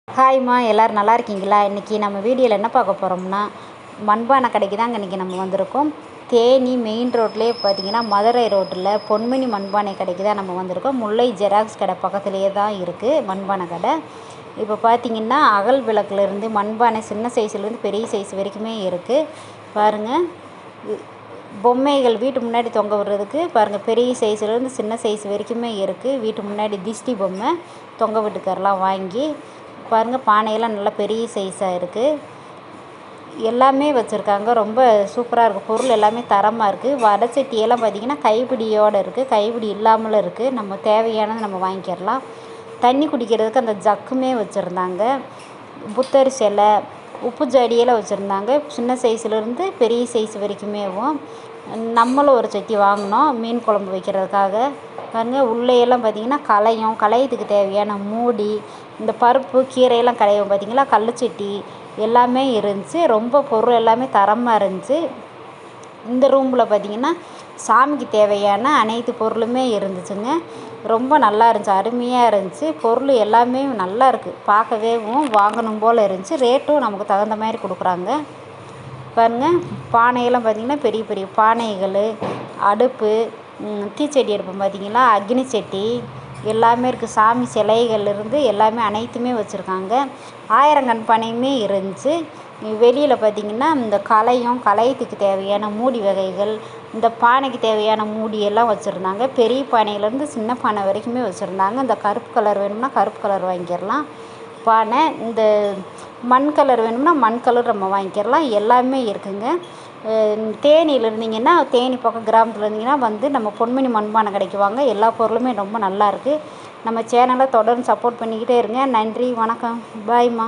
ஹாய்மா, எல்லோரும் நல்லா இருக்கீங்களா? இன்றைக்கி நம்ம வீடியோவில் என்ன பார்க்க போகிறோம்னா, மண்பானை கடைக்கு தாங்க இன்றைக்கி நம்ம வந்திருக்கோம். தேனி மெயின் ரோட்லேயே பார்த்தீங்கன்னா மதுரை ரோட்டில் பொன்மணி மண்பானை கடைக்கு தான் நம்ம வந்திருக்கோம். முல்லை ஜெராக்ஸ் கடை பக்கத்துலேயே தான் இருக்குது மண்பானை கடை. இப்போ பார்த்திங்கன்னா அகல் விளக்குலேருந்து மண்பானை சின்ன சைஸ்லேருந்து பெரிய சைஸ் வரைக்குமே இருக்குது. பாருங்கள், பொம்மைகள் வீட்டு முன்னாடி தொங்க விடுறதுக்கு பாருங்கள், பெரிய சைஸ்லேருந்து சின்ன சைஸ் வரைக்குமே இருக்குது. வீட்டு முன்னாடி திஷ்டி பொம்மை தொங்க விட்டுக்கரெலாம் வாங்கி பாருங்கள். பானையெல்லாம் நல்லா பெரிய சைஸாக இருக்குது. எல்லாமே வச்சுருக்காங்க. ரொம்ப சூப்பராக இருக்குது. பொருள் எல்லாமே தரமாக இருக்குது. வடைச்சட்டியெல்லாம் பார்த்திங்கன்னா கைப்பிடியோடு இருக்குது, கைப்பிடி இல்லாமலும் இருக்குது. நம்ம தேவையானது நம்ம வாங்கிக்கிறலாம். தண்ணி குடிக்கிறதுக்கு அந்த ஜக்குமே வச்சுருந்தாங்க. புத்தர் சிலை, உப்பு ஜாடியெல்லாம் வச்சுருந்தாங்க. சின்ன சைஸ்லேருந்து பெரிய சைஸ் வரைக்குமேவும். நம்மளும் ஒரு சட்டி வாங்கினோம் மீன் குழம்பு வைக்கிறதுக்காக. பாருங்கள், உள்ளேயெல்லாம் பார்த்திங்கன்னா களையத்துக்கு தேவையான மூடி, இந்த பருப்பு கீரையெல்லாம் களையும் பார்த்திங்களா, கல்லுச்சட்டி எல்லாமே இருந்துச்சு. ரொம்ப பொருள் எல்லாமே தரமாக இருந்துச்சு. இந்த ரூமில் பார்த்திங்கன்னா சாமிக்கு தேவையான அனைத்து பொருளுமே இருந்துச்சுங்க. ரொம்ப நல்லா இருந்துச்சு, அருமையாக இருந்துச்சு. பொருள் எல்லாமே நல்லா இருக்குது, பார்க்கவேவும் வாங்கணும் போல் இருந்துச்சு. ரேட்டும் நமக்கு தகுந்த மாதிரி கொடுக்குறாங்க. பாருங்கள், பானையெல்லாம் பார்த்திங்கன்னா பெரிய பெரிய பானைகள், அடுப்பு, தீச்சட்டி அடுப்பு பார்த்திங்களா, அக்னி சட்டி எல்லாமே இருக்குது. சாமி சிலைகள்லேருந்து எல்லாமே அனைத்துமே வச்சுருக்காங்க. ஆயிரங்கண் பானையுமே இருந்துச்சு. வெளியில் பார்த்திங்கன்னா இந்த களையத்துக்கு தேவையான மூடி வகைகள், இந்த பானைக்கு தேவையான மூடியெல்லாம் வச்சுருந்தாங்க. பெரிய பானையிலேருந்து சின்ன பானை வரைக்குமே வச்சுருந்தாங்க. இந்த கருப்பு கலர் வேணும்னா கருப்பு கலர் வாங்கிக்கிறலாம் பானை. இந்த மண் கலர் வேணும்னா மண் கலர் நம்ம வாங்கிக்கிறலாம். எல்லாமே இருக்குதுங்க. தேனியில் இருந்தீங்கன்னா, தேனி பக்கம் கிராமத்தில் இருந்தீங்கன்னா வந்து நம்ம பொன்மணி மண்பானை கடைக்கு வாங்க. எல்லா பொருளுமே ரொம்ப நல்லாயிருக்கு. நம்ம சேனலை தொடர்ந்து சப்போர்ட் பண்ணிக்கிட்டே இருங்க. நன்றி, வணக்கம், பாய்மா.